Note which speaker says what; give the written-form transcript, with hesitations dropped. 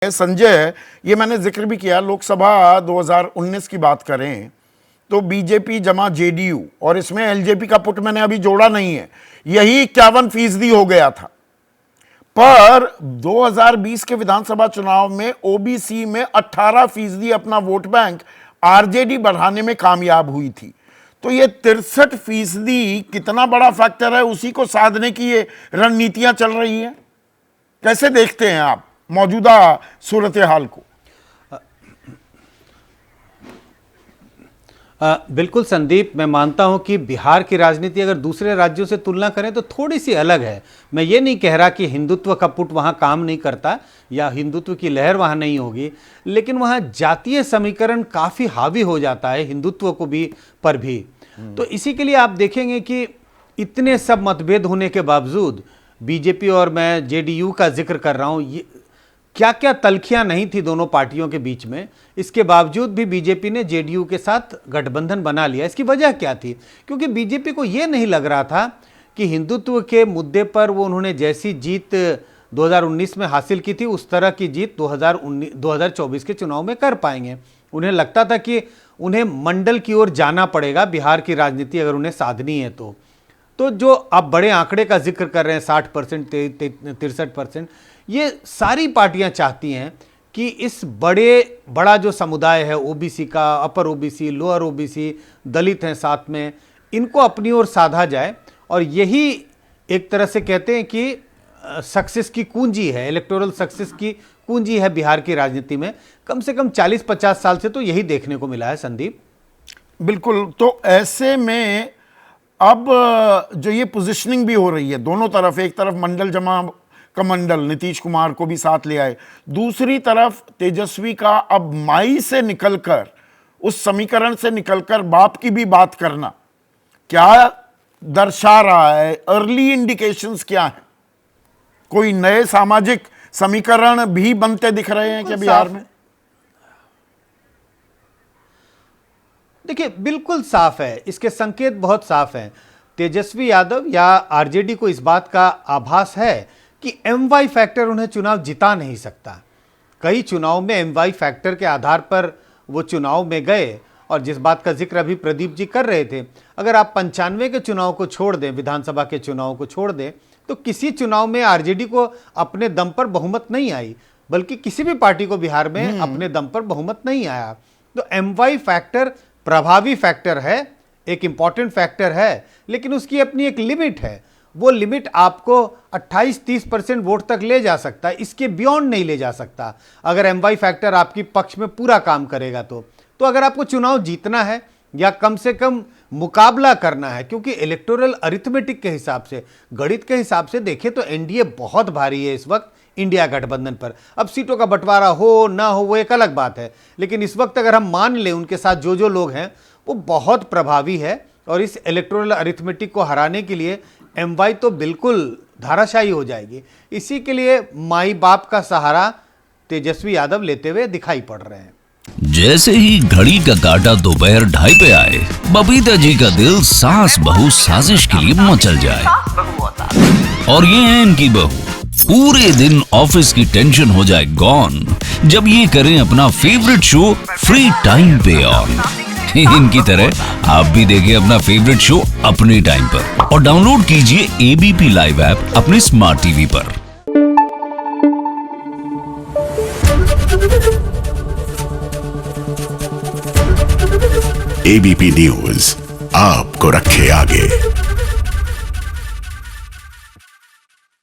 Speaker 1: संजय, ये मैंने जिक्र भी किया, लोकसभा 2019 की बात करें तो बीजेपी जमा जेडीयू और इसमें एलजेपी का पुट मैंने अभी जोड़ा नहीं है, यही 51% हो गया था। पर 2020 के विधानसभा चुनाव में ओबीसी में 18% अपना वोट बैंक आरजेडी बढ़ाने में कामयाब हुई थी। तो ये 63% कितना बड़ा फैक्टर है, उसी को साधने की ये रणनीतियां चल रही हैं। कैसे देखते हैं आप मौजूदा सूरत हाल को?
Speaker 2: बिल्कुल संदीप, मैं मानता हूं कि बिहार की राजनीति अगर दूसरे राज्यों से तुलना करें तो थोड़ी सी अलग है। मैं ये नहीं कह रहा कि हिंदुत्व का पुट वहां काम नहीं करता या हिंदुत्व की लहर वहां नहीं होगी, लेकिन वहां जातीय समीकरण काफ़ी हावी हो जाता है हिंदुत्व को भी पर भी। तो इसी के लिए आप देखेंगे कि इतने सब मतभेद होने के बावजूद बीजेपी और मैं जेडीयू का जिक्र कर रहा हूं, ये क्या क्या तलखियां नहीं थी दोनों पार्टियों के बीच में, इसके बावजूद भी बीजेपी ने जेडीयू के साथ गठबंधन बना लिया। इसकी वजह क्या थी? क्योंकि बीजेपी को यह नहीं लग रहा था कि हिंदुत्व के मुद्दे पर वो उन्होंने जैसी जीत 2019 में हासिल की थी उस तरह की जीत 2024 के चुनाव में कर पाएंगे। उन्हें लगता था कि उन्हें मंडल की ओर जाना पड़ेगा बिहार की राजनीति अगर उन्हें साधनी है तो जो आप बड़े आंकड़े का जिक्र कर रहे हैं 60%, 63%, ये सारी पार्टियां चाहती हैं कि इस बड़ा जो समुदाय है ओबीसी का, अपर ओबीसी, लोअर ओबीसी, दलित हैं साथ में, इनको अपनी ओर साधा जाए। और यही एक तरह से कहते हैं कि सक्सेस की कुंजी है, इलेक्टोरल सक्सेस की कुंजी है बिहार की राजनीति में। कम से कम 40-50 साल से तो यही देखने को मिला है संदीप।
Speaker 1: बिल्कुल। तो ऐसे में अब जो ये पोजीशनिंग भी हो रही है दोनों तरफ, एक तरफ मंडल जमा कमंडल नीतीश कुमार को भी साथ ले आए, दूसरी तरफ तेजस्वी का अब माई से निकलकर, उस समीकरण से निकलकर बाप की भी बात करना, क्या दर्शा रहा है? अर्ली इंडिकेशंस क्या हैं? कोई नए सामाजिक समीकरण भी बनते दिख रहे हैं क्या बिहार में?
Speaker 2: देखिए, बिल्कुल साफ है, इसके संकेत बहुत साफ हैं। तेजस्वी यादव या आरजेडी को इस बात का आभास है कि एमवाई फैक्टर उन्हें चुनाव जिता नहीं सकता। कई चुनाव में एमवाई फैक्टर के आधार पर वो चुनाव में गए, और जिस बात का जिक्र अभी प्रदीप जी कर रहे थे, अगर आप 95 के चुनाव को छोड़ दें, विधानसभा के चुनाव को छोड़ दें, तो किसी चुनाव में आरजेडी को अपने दम पर बहुमत नहीं आई, बल्कि किसी भी पार्टी को बिहार में अपने दम पर बहुमत नहीं आया। तो एमवाई फैक्टर प्रभावी फैक्टर है, एक इंपॉर्टेंट फैक्टर है, लेकिन उसकी अपनी एक लिमिट है। वो लिमिट आपको 28-30% वोट तक ले जा सकता है, इसके बियॉन्ड नहीं ले जा सकता अगर एमवाई फैक्टर आपकी पक्ष में पूरा काम करेगा। तो अगर आपको चुनाव जीतना है या कम से कम मुकाबला करना है, क्योंकि इलेक्टोरल अरिथमेटिक के हिसाब से, गणित के हिसाब से देखें तो एनडीए बहुत भारी है इस वक्त इंडिया गठबंधन पर। अब सीटों का बंटवारा हो ना हो वो एक अलग बात है, लेकिन इस वक्त अगर हम मान लें उनके साथ जो लोग हैं वो बहुत प्रभावी है, और इस इलेक्टोरल अरिथमेटिक को हराने के लिए एमवाई तो बिल्कुल धाराशायी हो जाएगी। इसी के लिए माई बाप का सहारा तेजस्वी यादव लेते हुए दिखाई पड़ रहे हैं।
Speaker 3: जैसे ही घड़ी का काटा दोपहर 2:30 पे आए, बबीता जी का दिल सास बहू साजिश के लिए मचल जाए। और ये है इनकी बहू, पूरे दिन ऑफिस की टेंशन हो जाए गॉन जब ये करें अपना फेवरेट शो फ्री टाइम पे ऑन। इनकी तरह आप भी देखें अपना फेवरेट शो अपने टाइम पर और डाउनलोड कीजिए एबीपी लाइव ऐप अपने स्मार्ट टीवी पर।
Speaker 4: एबीपी न्यूज आपको रखे आगे।